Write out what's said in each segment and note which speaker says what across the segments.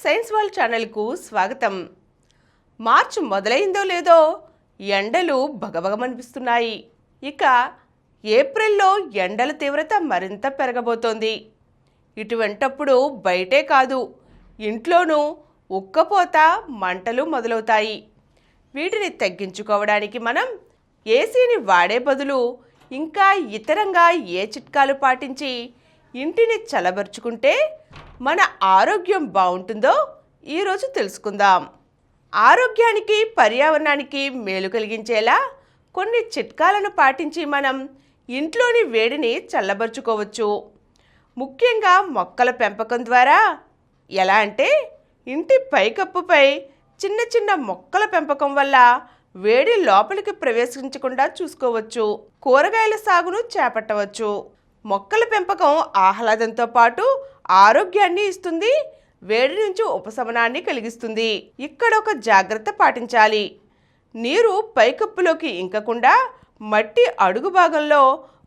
Speaker 1: Science world ఛానల్కు స్వాగతం. మార్చి మొదలైందో లేదో ఎండలు భగభగమనిపిస్తున్నాయి. ఇక ఏప్రిల్లో ఎండల తీవ్రత మరింత పెరగబోతోంది. ఇటువంటప్పుడు బయటే కాదు, ఇంట్లోనూ ఉక్కపోత, మంటలు మొదలవుతాయి. వీటిని తగ్గించుకోవడానికి మనం ఏసీని వాడే బదులు ఇంకా ఇతరంగా ఏ చిట్కాలు పాటించి ఇంటిని చల్లబరుచుకుంటే మన ఆరోగ్యం బాగుంటుందో ఈరోజు తెలుసుకుందాం. ఆరోగ్యానికి, పర్యావరణానికి మేలు కలిగించేలా కొన్ని చిట్కాలను పాటించి మనం ఇంట్లోని వేడిని చల్లబరుచుకోవచ్చు. ముఖ్యంగా మొక్కల పెంపకం ద్వారా. ఎలా అంటే, ఇంటి పైకప్పుపై చిన్న చిన్న మొక్కల పెంపకం వల్ల వేడి లోపలికి ప్రవేశించకుండా చూసుకోవచ్చు. కూరగాయల సాగును చేపట్టవచ్చు. మొక్కల పెంపకం ఆహ్లాదంతో పాటు ఆరోగ్యాన్ని ఇస్తుంది, వేడి నుంచి ఉపశమనాన్ని కలిగిస్తుంది. ఇక్కడ ఒక జాగ్రత్త పాటించాలి. నీరు పైకప్పులోకి ఇంకకుండా మట్టి అడుగు భాగంలో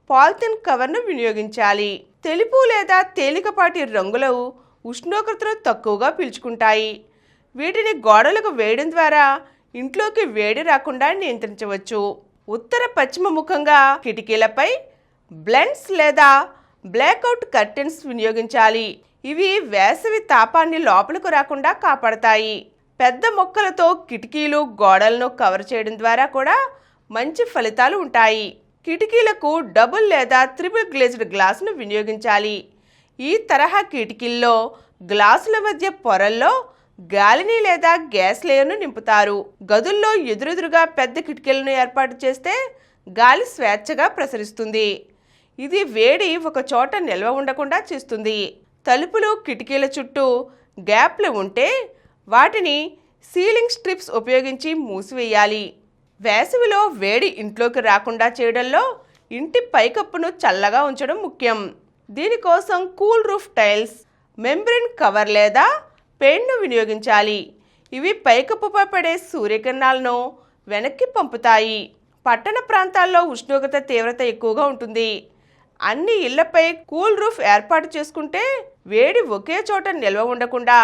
Speaker 1: పాలిథిన్ కవర్ను వినియోగించాలి. తెలుపు లేదా తేలికపాటి రంగులు ఉష్ణోగ్రతను తక్కువగా పీల్చుకుంటాయి. వీటిని గోడలకు వేయడం ద్వారా ఇంట్లోకి వేడి రాకుండా నియంత్రించవచ్చు. ఉత్తర పశ్చిమ ముఖంగా కిటికీలపై బ్లెండ్స్ లేదా బ్లాక్అవుట్ కర్టెన్స్ వినియోగించాలి. ఇవి వేసవి తాపాన్ని లోపలికి రాకుండా కాపాడతాయి. పెద్ద మొక్కలతో కిటికీలు, గోడలను కవర్ చేయడం ద్వారా కూడా మంచి ఫలితాలు ఉంటాయి. కిటికీలకు డబుల్ లేదా త్రిబుల్ గ్లేజ్డ్ గ్లాసును వినియోగించాలి. ఈ తరహా కిటికీల్లో గ్లాసుల మధ్య పొరల్లో గాలిని లేదా గ్యాస్ లేయర్ను నింపుతారు. గదుల్లో ఎదురెదురుగా పెద్ద కిటికీలను ఏర్పాటు చేస్తే గాలి స్వేచ్ఛగా ప్రసరిస్తుంది. ఇది వేడి ఒక చోట నిల్వ ఉండకుండా చేస్తుంది. తలుపులు, కిటికీల చుట్టూ గ్యాప్లు ఉంటే వాటిని సీలింగ్ స్ట్రిప్స్ ఉపయోగించి మూసివేయాలి. వేసవిలో వేడి ఇంట్లోకి రాకుండా చేయడంలో ఇంటి పైకప్పును చల్లగా ఉంచడం ముఖ్యం. దీనికోసం cool roof tiles, membrane cover లేదా పెయింట్ను వినియోగించాలి. ఇవి పైకప్పుపై పడే సూర్యకిరణాలను వెనక్కి పంపుతాయి. పట్టణ ప్రాంతాల్లో ఉష్ణోగ్రత తీవ్రత ఎక్కువగా ఉంటుంది. అన్ని ఇళ్లపై కూల్ రూఫ్ ఏర్పాటు చేసుకుంటే వేడి ఒకే చోట నిల్వ ఉండకుండా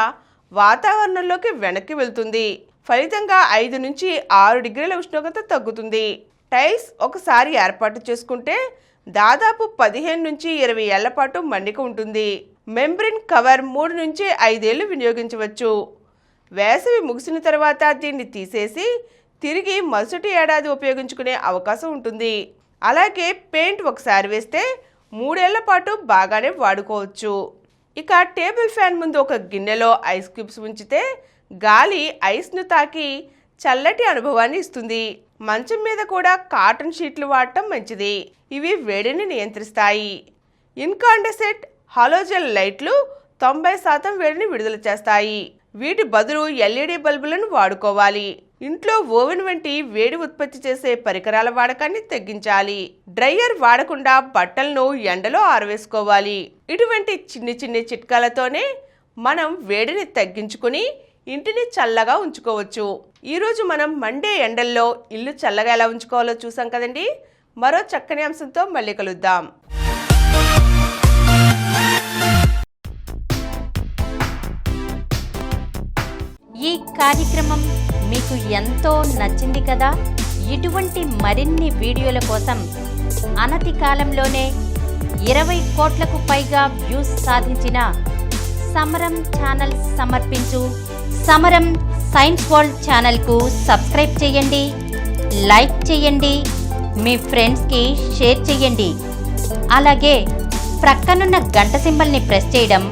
Speaker 1: వాతావరణంలోకి వెనక్కి వెళ్తుంది. ఫలితంగా 5 నుంచి 6 డిగ్రీల ఉష్ణోగ్రత తగ్గుతుంది. టైల్స్ ఒకసారి ఏర్పాటు చేసుకుంటే దాదాపు 15 నుంచి 20 ఏళ్ల పాటు మన్నిక ఉంటుంది. మెంబ్రేన్ కవర్ 3 నుంచి 5 ఏళ్లు వినియోగించవచ్చు. వేసవి ముగిసిన తర్వాత దీన్ని తీసేసి తిరిగి మరుసటి ఏడాది ఉపయోగించుకునే అవకాశం ఉంటుంది. అలాగే పెయింట్ ఒకసారి వేస్తే 3 ఏళ్ల పాటు బాగానే వాడుకోవచ్చు. ఇక టేబుల్ ఫ్యాన్ ముందు ఒక గిన్నెలో ఐస్ క్యూబ్స్ ఉంచితే గాలి ఐస్ను తాకి చల్లటి అనుభవాన్ని ఇస్తుంది. మంచం మీద కూడా కాటన్ షీట్లు వాడటం మంచిది. ఇవి వేడిని నియంత్రిస్తాయి. ఇన్కాండెసెంట్ హాలోజన్ లైట్లు 90% వేడిని విడుదల చేస్తాయి. వీటి బదులు LED బల్బులను వాడుకోవాలి. ఇంట్లో ఓవెన్ వంటి వేడి ఉత్పత్తి చేసే పరికరాల వాడకాన్ని తగ్గించాలి. డ్రైయర్ వాడకుండా బట్టలను ఎండలో ఆరవేసుకోవాలి. ఇటువంటి చిన్ని చిట్కాలతోనే మనం వేడిని తగ్గించుకుని ఇంటిని చల్లగా ఉంచుకోవచ్చు. ఈరోజు మనం మండే ఎండల్లో ఇల్లు చల్లగా ఎలా ఉంచుకోవాలో చూసాం కదండి. మరో చక్కని అంశంతో మళ్ళీ కలుద్దాం.
Speaker 2: ఈ కార్యక్రమం మీకు ఎంతో నచ్చింది కదా. ఇటువంటి మరిన్ని వీడియోల కోసం అనతి కాలంలోనే 20 కోట్లకు పైగా వ్యూస్ సాధించిన సమరం ఛానల్ సమర్పించు సమరం సైన్స్ వరల్డ్ ఛానల్కు సబ్స్క్రైబ్ చేయండి, లైక్ చేయండి, మీ ఫ్రెండ్స్కి షేర్ చేయండి. అలాగే ప్రక్కనున్న గంట సింబల్ని ప్రెస్ చేయడం